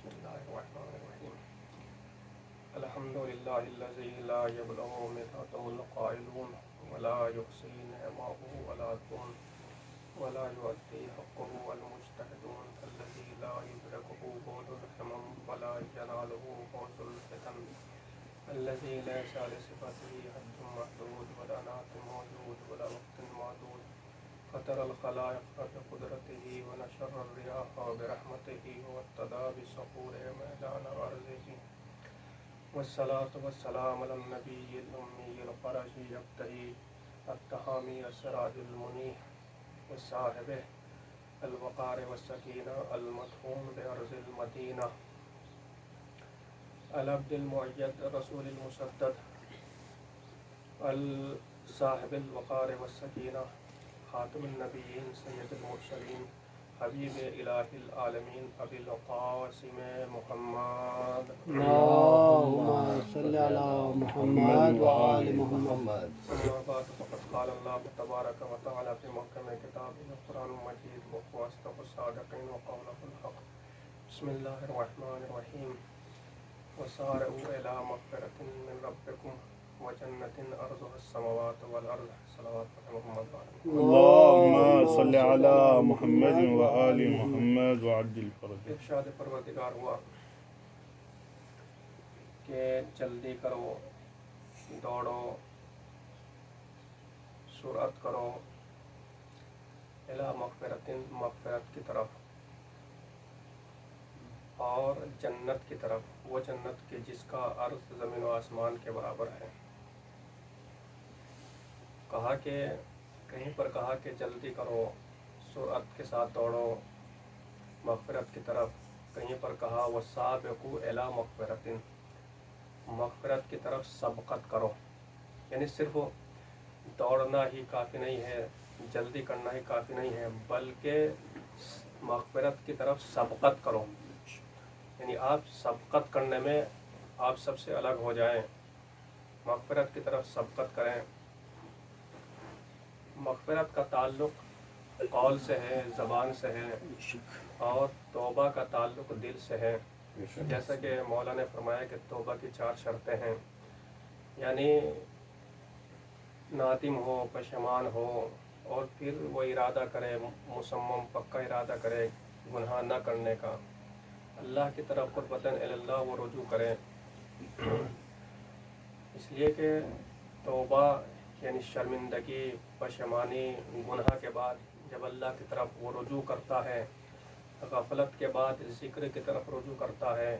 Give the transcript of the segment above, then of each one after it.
بسم الله الرحمن الرحيم الحمد لله الذي لا يبلغ مدحته القائلون ولا يحصي نعمه ولا دون ولا يؤدي حقه المجتهدون الذي لا يدركه بعد الحمم ولا يناله بعد الفتن الذي ليس لصفته حد محدود ولا نعت موجود ولا وقت معدود فطر الخلائق بقدرته ونشر الرياح برحمته واهتدى بصخور ميدان أرضه والصلاة والسلام على النبي الأمي الفرج يبتهي التهامي السراج المنير وصاحبه الوقار والسكينة المدفون بأرض المدينة العبد المؤيد الرسول المسدد الصاحب الوقار والسكينة خاتم النبيين سید المرسلین حبیب الہ العالمین ابی القاسم محمد اللهم صل على محمد وآل محمد. اما بعد فقد قال اللہ تبارک و تعالی فی محکم کتابہ القرآن المجید وهو اصدق الصادقین وقوله الحق بسم اللہ الرحمن الرحیم وسارعوا الی مغفرۃ من ربکم وجنة أرضها السماوات والأرض صلوات محمد اللهم صل على محمد وآل محمد وعجل فرجه. ارشاد پروردگار ہوا کہ جلدی کرو، دوڑو، سرعت کرو الی مغفرت کی طرف اور جنت کی طرف، وہ جنت کے جس کا عرض زمین و آسمان کے برابر ہے. کہا کہ کہیں پر کہا کہ جلدی کرو، سرعت کے ساتھ دوڑو مغفرت کی طرف، کہیں پر کہا وسابقوا الی مغفرۃ، مغفرت کی طرف سبقت کرو. یعنی صرف دوڑنا ہی کافی نہیں ہے، جلدی کرنا ہی کافی نہیں ہے، بلکہ مغفرت کی طرف سبقت کرو. یعنی آپ سبقت کرنے میں آپ سب سے الگ ہو جائیں، مغفرت کی طرف سبقت کریں. مغفرت کا تعلق قول سے ہے، زبان سے ہے، اور توبہ کا تعلق دل سے ہے. جیسا کہ مولا نے فرمایا کہ توبہ کی 4 شرطیں ہیں، یعنی نادم ہو، پشیمان ہو، اور پھر وہ ارادہ کرے، مصمم پکا ارادہ کرے گناہ نہ کرنے کا، اللہ کی طرف قربتاً اللہ وہ رجوع کرے. اس لیے کہ توبہ یعنی شرمندگی، پشیمانی، گناہ کے بعد جب اللہ کی طرف وہ رجوع کرتا ہے، غفلت کے بعد ذکر کی طرف رجوع کرتا ہے،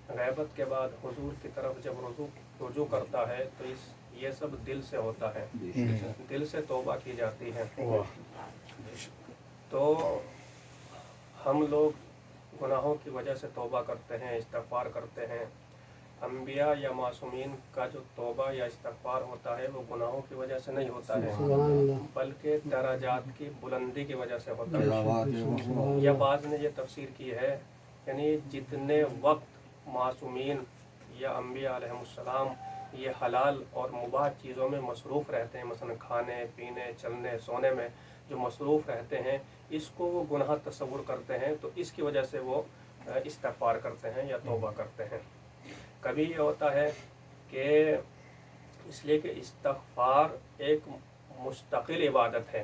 غیبت کے بعد حضور کی طرف جب رجوع کرتا ہے، تو یہ سب دل سے ہوتا ہے، دل سے توبہ کی جاتی ہے. تو ہم لوگ گناہوں کی وجہ سے توبہ کرتے ہیں، استغفار کرتے ہیں. انبیاء یا معصومین کا جو توبہ یا استغفار ہوتا ہے وہ گناہوں کی وجہ سے نہیں ہوتا ہے، بلکہ درجات کی بلندی کی وجہ سے ہوتا ہے. یا بعض نے یہ تفسیر کی ہے، یعنی جتنے وقت معصومین یا انبیاء علیہ السلام یہ حلال اور مباح چیزوں میں مصروف رہتے ہیں، مثلا کھانے پینے، چلنے سونے میں جو مصروف رہتے ہیں، اس کو وہ گناہ تصور کرتے ہیں، تو اس کی وجہ سے وہ استغفار کرتے ہیں یا توبہ کرتے ہیں. کبھی یہ ہوتا ہے کہ اس لیے کہ استغفار ایک مستقل عبادت ہے،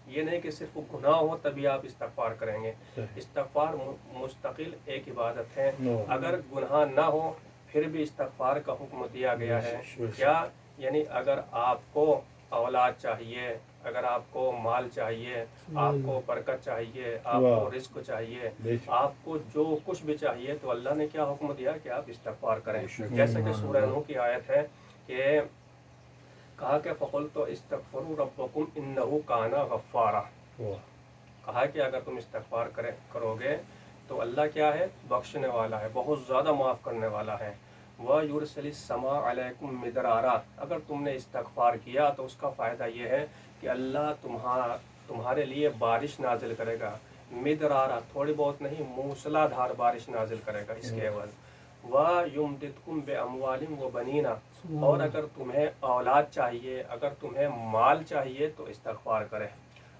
یہ نہیں کہ صرف گناہ ہو تبھی آپ استغفار کریں گے. استغفار مستقل ایک عبادت ہے. اگر گناہ نہ ہو پھر بھی استغفار کا حکم دیا گیا ہے. کیا یعنی اگر آپ کو اولاد چاہیے، اگر آپ کو مال چاہیے، آپ کو برکت چاہیے، آپ کو رزق چاہیے، آپ کو جو کچھ بھی چاہیے، تو اللہ نے کیا حکم دیا کہ آپ استغفار کریں. جیسے کہ سورہ نوح کی آیت ہے کہ کہا کہ فَقُلْتُ اسْتَغْفِرُوا رَبَّكُمْ إِنَّهُ كَانَ غَفَّارًا. کہا کہ اگر تم استغفار کرو گے تو اللہ کیا ہے؟ بخشنے والا ہے، بہت زیادہ معاف کرنے والا ہے. وَيُرْسِلِ السَّمَاءَ عَلَيْكُمْ مِدْرَارًا. اگر تم نے استغفار کیا تو اس کا فائدہ یہ ہے کہ اللہ تمہارے لیے بارش نازل کرے گا. مدرارا تھوڑی بہت نہیں، موسلا دھار بارش نازل کرے گا اس کے عوض. وَيُمْدِدْكُمْ بِأَمْوَالٍ وَبَنِينَ. اور اگر تمہیں اولاد چاہیے، اگر تمہیں مال چاہیے تو استغفار کرے.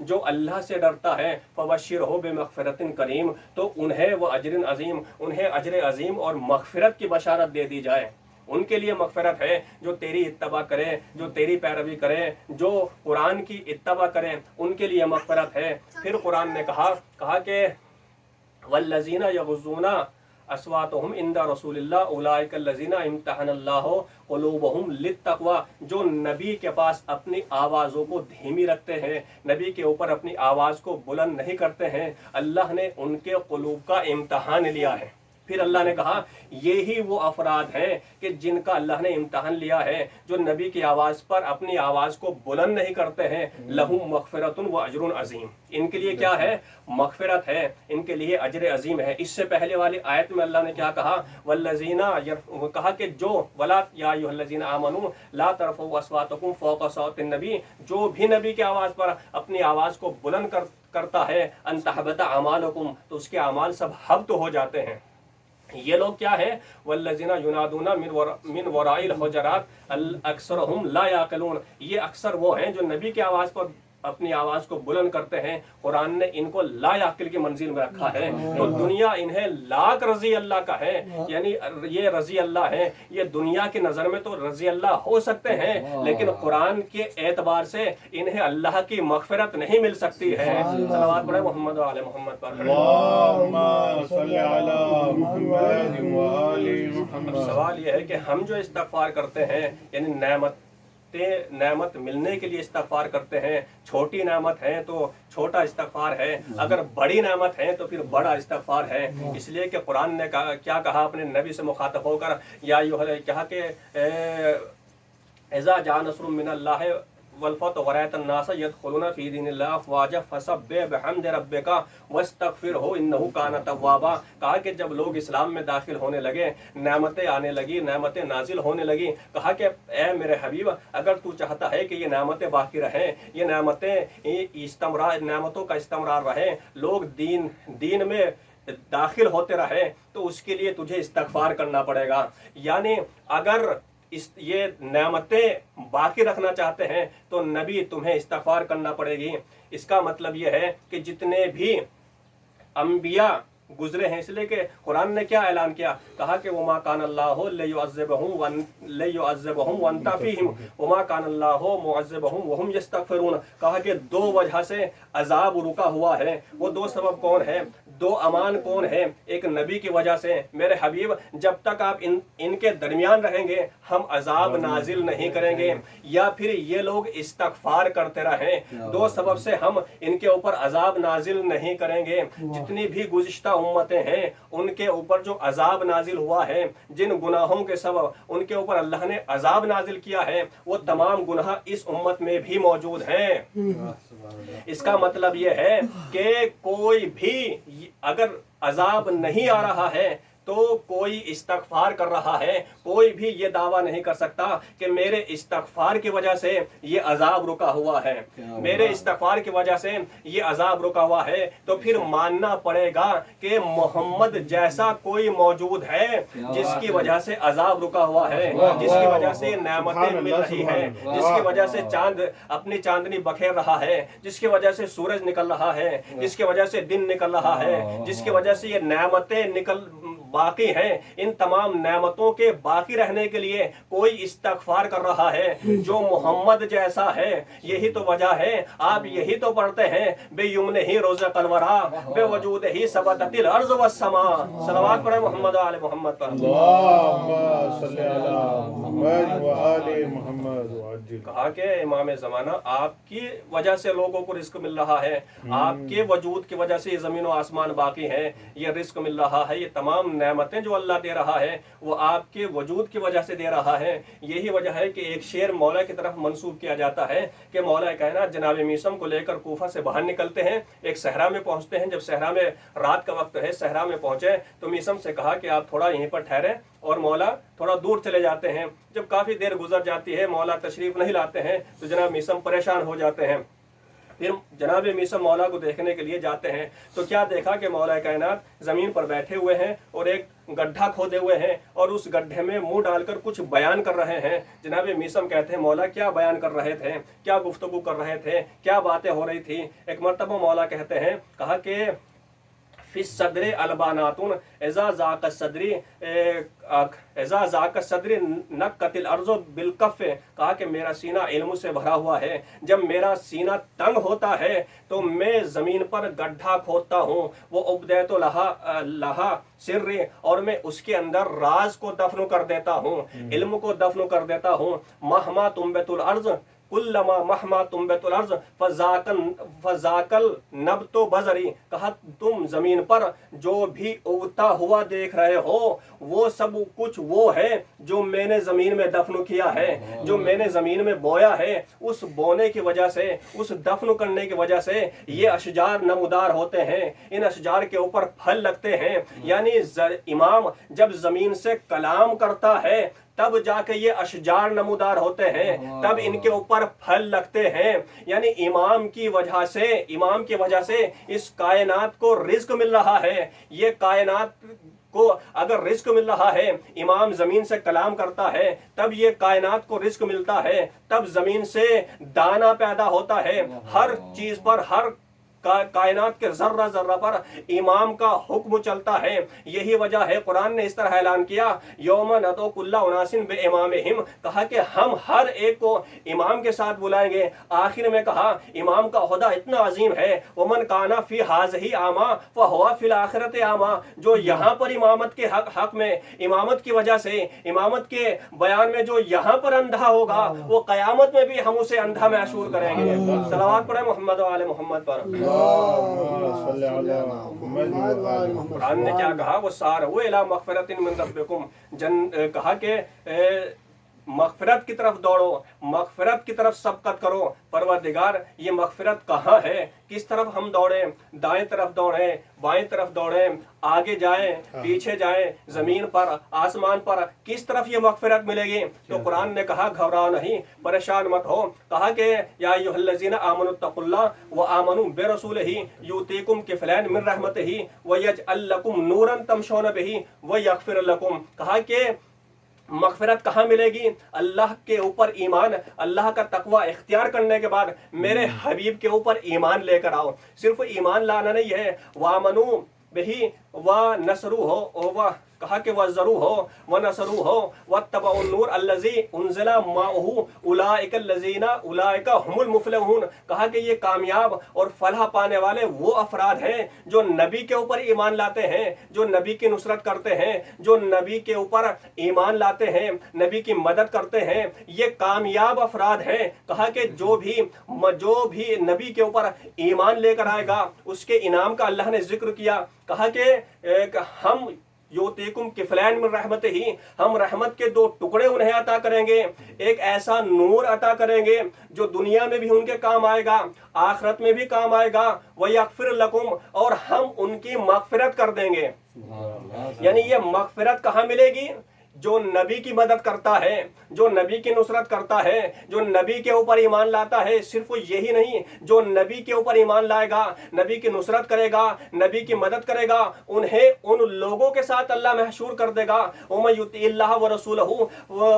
جو اللہ سے ڈرتا ہے فبشرہ بمغفرۃ کریم، تو انہیں وہ اجر عظیم، انہیں اجر عظیم اور مغفرت کی بشارت دے دی جائے۔ ان کے لیے مغفرت ہے جو تیری اتباع کرے، جو تیری پیروی کرے، جو قرآن کی اتباع کرے، ان کے لیے مغفرت ہے۔ پھر قرآن نے کہا کہ والذین یغضون اصواتہم عند رسول اللہ اولئک الذین امتحن اللہ قلوبہم للتقوی، جو نبی کے پاس اپنی آوازوں کو دھیمی رکھتے ہیں، نبی کے اوپر اپنی آواز کو بلند نہیں کرتے ہیں، اللہ نے ان کے قلوب کا امتحان لیا ہے۔ پھر اللہ نے کہا یہی وہ افراد ہیں کہ جن کا اللہ نے امتحان لیا ہے، جو نبی کی آواز پر اپنی آواز کو بلند نہیں کرتے ہیں، لہم مغفرۃ و اجر عظیم، ان کے لیے کیا ہے؟ مغفرت ہے، ان کے لیے اجر عظیم ہے۔ اس سے پہلے والی آیت میں اللہ نے کیا کہا؟ والذین، کہا کہ جو ولا یا ایھا الذین آمنوا لا ترفعوا اصواتکم فوق صوت النبی، جو بھی نبی کی آواز پر اپنی آواز کو بلند کرتا ہے، ان تحبط اعمالکم، تو اس کے اعمال سب حبط ہو جاتے ہیں۔ یہ لوگ کیا ہے؟ والذین ینادون من وراء الحجرات اکثرهم لا یعقلون، یہ اکثر وہ ہیں جو نبی کی آواز پر اپنی آواز کو بلند کرتے ہیں۔ قرآن نے ان کو لا یعقل کی منزل میں رکھا ہے، تو دنیا انہیں لاکھ رضی اللہ کا ہے، یعنی یہ رضی اللہ ہے، یہ دنیا کی نظر میں تو رضی اللہ ہو سکتے ہیں، لیکن قرآن کے اعتبار سے انہیں اللہ کی مغفرت نہیں مل سکتی ہے۔ صلوات پڑھیں محمد و آل محمد پر۔ اللہم صلی علی محمد و آل محمد۔ سوال یہ ہے کہ ہم جو استغفار کرتے ہیں، یعنی نعمت ملنے کے لیے استغفار کرتے ہیں، چھوٹی نعمت ہے تو چھوٹا استغفار ہے، اگر بڑی نعمت ہے تو پھر بڑا استغفار ہے۔ اس لیے کہ قرآن نے کیا کہا اپنے نبی سے مخاطب ہو کر؟ کہا کہ اذا جاء نصر من اللہ والفتح ورأيت الناس يدخلون في دين الله افواجا فسبح بحمد ربك واستغفره انه كان توابا، کہا کہ جب لوگ اسلام میں داخل ہونے لگے، نعمتیں آنے لگی، نعمتیں نازل ہونے لگی، کہا کہ اے میرے حبیب اگر تو چاہتا ہے کہ یہ نعمتیں باقی رہیں، یہ نعمتوں کا استمرار رہے، لوگ دین میں داخل ہوتے رہے، تو اس کے لیے تجھے استغفار کرنا پڑے گا۔ یعنی اگر یہ نعمتیں باقی رکھنا چاہتے ہیں تو نبی تمہیں استغفار کرنا پڑے گی۔ اس کا مطلب یہ ہے کہ جتنے بھی انبیاء گزرے ہیں، اس لیے کہ قرآن نے کیا اعلان کیا؟ کہا کہ وما کان اللہ لیعذبہم وانت فیہم وما کان اللہ معذبہم وہم یستغفرون، کہا کہ دو وجہ سے عذاب رکا ہوا ہے۔ وہ دو سبب کون ہے؟ دو امان کون ہے؟ ایک نبی کی وجہ سے، میرے حبیب جب تک آپ ان کے درمیان رہیں گے ہم عذاب نازل نہیں کریں گے، یا پھر یہ لوگ استغفار کرتے رہیں، دو سبب سے ہم ان کے اوپر عذاب نازل نہیں کریں گے۔ جتنی بھی گزشتہ امتیں ہیں ان کے اوپر جو عذاب نازل ہوا ہے، جن گناہوں کے سبب ان کے اوپر اللہ نے عذاب نازل کیا ہے، وہ تمام گناہ اس امت میں بھی موجود ہیں۔ اس کا مطلب یہ ہے کہ کوئی بھی اگر عذاب نہیں آ رہا ہے تو کوئی استغفار کر رہا ہے، کوئی بھی یہ دعویٰ نہیں کر سکتا کہ میرے استغفار کی وجہ سے یہ عذاب رکا ہوا ہے، میرے استغفار کی وجہ سے یہ عذاب رکا ہوا ہے۔ تو پھر ماننا پڑے گا کہ محمد جیسا کوئی موجود ہے جس کی وجہ سے عذاب رکا ہوا ہے، جس کی وجہ سے نعمتیں مل رہی ہیں، جس کی وجہ سے چاند اپنی چاندنی بکھیر رہا ہے، جس کی وجہ سے سورج نکل رہا ہے، جس کی وجہ سے دن نکل رہا ہے، جس کی وجہ سے یہ نعمتیں باقی ہیں۔ ان تمام نعمتوں کے باقی رہنے کے لیے کوئی استغفار کر رہا ہے جو محمد جیسا ہے۔ یہی تو وجہ ہے، آپ یہی تو پڑھتے ہیں بے یمن ہی رزق الورا بے وجود ہی ثبتت الارض والسماء۔ صلوات پڑھیں محمد و آل محمد پر۔ اللہم صلی علی محمد و آل محمد وعجل۔ کہا کہ امام زمانہ آپ کی وجہ سے لوگوں کو رزق مل رہا ہے، آپ کے وجود کی وجہ سے یہ زمین و آسمان باقی ہیں، یہ رزق مل رہا ہے، یہ تمام نعمتیں جو اللہ دے رہا ہے وہ آپ کے وجود کی وجہ سے دے رہا ہے۔ یہی وجہ ہے کہ ایک شعر مولا کی طرف منسوب کیا جاتا ہے کہ مولا کائنات جناب میثم کو لے کر کوفہ سے باہر نکلتے ہیں، ایک صحرا میں پہنچتے ہیں۔ جب صحرا میں رات کا وقت ہے، صحرا میں پہنچے تو میثم سے کہا کہ آپ تھوڑا یہیں پر ٹھہریں، اور مولا تھوڑا دور چلے جاتے ہیں۔ جب کافی دیر گزر جاتی ہے، مولا تشریف نہیں لاتے ہیں تو جناب میثم پریشان ہو جاتے ہیں۔ پھر جناب میسا مولا کو دیکھنے کے لیے جاتے ہیں تو کیا دیکھا کہ مولا کائنات زمین پر بیٹھے ہوئے ہیں اور ایک گڈھا کھودے ہوئے ہیں اور اس گڈھے میں منہ ڈال کر کچھ بیان کر رہے ہیں۔ جناب میسم کہتے ہیں مولا کیا بیان کر رہے تھے، کیا گفتگو کر رہے تھے، کیا باتیں ہو رہی تھی؟ ایک مرتبہ مولا کہتے ہیں، کہا کہ فی الصدر الباناتن اذا ذاق الصدری نکت الارض بالکف، کہا کہ میرا سینہ علم سے بھرا ہوا ہے، جب میرا سینہ تنگ ہوتا ہے تو میں زمین پر گڈھا کھودتا ہوں، وہ ابدیت لہا سری، اور میں اس کے اندر راز کو دفن کر دیتا ہوں، علم کو دفن کر دیتا ہوں۔ مہما تنبت الارض کلما مہما تنبت الارض فذاکل نبت بزری، کہا تم زمین پر جو بھی اگتا ہوا دیکھ رہے ہو وہ سب کچھ وہ ہے جو میں نے زمین میں دفن کیا ہے، جو میں نے زمین میں بویا ہے، اس بونے کی وجہ سے، اس دفن کرنے کی وجہ سے یہ اشجار نمودار ہوتے ہیں، ان اشجار کے اوپر پھل لگتے ہیں۔ یعنی امام جب زمین سے کلام کرتا ہے تب جا کے یہ اشجار نمودار ہوتے ہیں، تب ان کے اوپر پھل لگتے ہیں۔ یعنی امام کی وجہ سے اس کائنات کو رزق مل رہا ہے۔ یہ کائنات کو اگر رزق مل رہا ہے، امام زمین سے کلام کرتا ہے تب یہ کائنات کو رزق ملتا ہے، تب زمین سے دانہ پیدا ہوتا ہے، ہر چیز پر، ہر کائنات کے ذرہ ذرہ پر امام کا حکم چلتا ہے۔ یہی وجہ ہے قرآن نے اس طرح اعلان کیا، یوم ندعو کل اناس بامامہم، کہا کہ ہم ہر ایک کو امام کے ساتھ بلائیں گے۔ آخر میں کہا امام کا عہدہ اتنا عظیم ہے، ومن کان فی ھذہ اعمی فہو فی الآخرۃ اعمی، جو یہاں پر امامت کے حق میں، امامت کی وجہ سے، امامت کے بیان میں جو یہاں پر اندھا ہوگا وہ قیامت میں بھی ہم اسے اندھا محشور کریں گے۔ صلوات پڑھیں محمد و آل محمد پر۔ قرآن نے کیا کہا، وہ سارعوا الی مغفرۃ من ربکم، کہا کہ مغفرت کی طرف دوڑو، مغفرت کی طرف سبقت کرو۔ پروردگار یہ مغفرت کہاں ہے، کس طرف ہم دوڑیں؟ دائیں طرف دوڑیں، بائیں طرف دوڑیں، آگے جائیں، پیچھے جائیں، زمین پر، آسمان پر، کس طرف یہ مغفرت ملے گی؟ تو قرآن نے کہا گھبراؤ نہیں، پریشان مت ہو، کہا کہ یا ایھا الذین آمنوا اتقوا اللہ وآمنوا برسولہ یؤتیکم کفلین من رحمتہ ویجعل لکم نورا تمشون بہ ویغفر لکم، کہا کہ مغفرت کہاں ملے گی؟ اللہ کے اوپر ایمان، اللہ کا تقوی اختیار کرنے کے بعد میرے حبیب کے اوپر ایمان لے کر آؤ۔ صرف ایمان لانا نہیں ہے، وآمنوا بہ ونصروہ، کہا کہ وَزَرُوهُ وَنَصَرُوهُ وَاتَّبَعُوا النُّورَ الَّذِي أُنزِلَ مَعَهُ أُولَٰئِكَ هُمُ الْمُفْلِحُونَ، کہا کہ یہ کامیاب اور فلاح پانے والے وہ افراد ہیں جو نبی کے اوپر ایمان لاتے ہیں، جو نبی کی نصرت کرتے ہیں، جو نبی کے اوپر ایمان لاتے ہیں، نبی کی مدد کرتے ہیں، یہ کامیاب افراد ہیں۔ کہا کہ جو بھی نبی کے اوپر ایمان لے کر آئے گا اس کے انعام کا اللہ نے ذکر کیا، کہا کہ ہم یؤتیکم کفلین من رحمتہ، ہم رحمت کے 2 ٹکڑے انہیں عطا کریں گے، ایک ایسا نور عطا کریں گے جو دنیا میں بھی ان کے کام آئے گا، آخرت میں بھی کام آئے گا، ویغفر لکم، اور ہم ان کی مغفرت کر دیں گے۔ یعنی یہ مغفرت کہاں ملے گی؟ جو نبی کی مدد کرتا ہے، جو نبی کی نصرت کرتا ہے، جو نبی کے اوپر ایمان لاتا ہے۔ صرف یہی نہیں، جو نبی کے اوپر ایمان لائے گا، نبی کی نصرت کرے گا، نبی کی مدد کرے گا، انہیں ان لوگوں کے ساتھ اللہ محشور کر دے گا۔ وَمَن یُطِعِ اللَّهَ وَرَسُولَهُ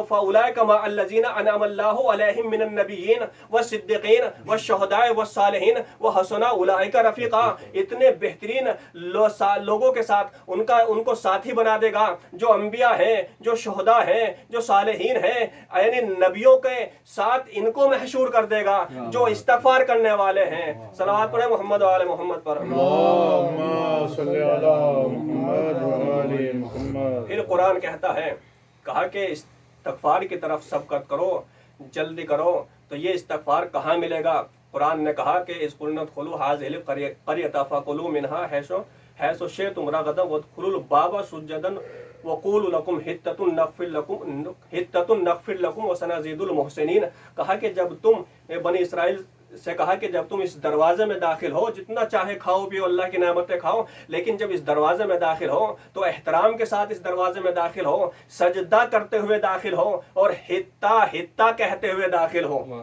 فَأُولَٰئِکَ مَعَ الَّذِینَ أَنْعَمَ اللَّهُ عَلَیْہِم مِّنَ النَّبِیِّینَ وَالصِّدِّیقِینَ وَالشُّہَدَاءِ وَالصَّالِحِینَ وَحَسُنَ أُولَٰئِکَ رَفِیقًا، اتنے بہترین لوگوں کے ساتھ ان کو ساتھی بنا دے گا جو انبیاء ہیں، جو شہداء ہیں، جو صالحین ہیں، یعنی نبیوں کے ساتھ ان کو محشور کر دے گا جو استغفار کرنے والے ہیں۔ صلوات پڑھیں محمد و آل محمد پر۔ اللہم صلی علی محمد و آل محمد۔ پھر قرآن کہتا ہے، کہا کہ استغفار کی طرف سبقت کرو، جلدی کرو۔ تو یہ استغفار کہاں ملے گا؟ قرآن نے کہا کہ اذ قلنا ادخلوا هذه القرية فكلوا منها حيث شئتم رغدا وادخلوا الباب سجدا وقولوا لكم حطة نغفر لكم وسنزيد المحسنين، کہا کہ جب تم بنی اسرائیل سے کہا کہ جب تم اس دروازے میں داخل ہو، جتنا چاہے کھاؤ پیو، اللہ کی نعمتیں کھاؤ، لیکن جب اس دروازے میں داخل ہو تو احترام کے ساتھ اس دروازے میں داخل ہو، سجدہ کرتے ہوئے داخل ہو، اور حطہ کہتے ہوئے داخل ہو۔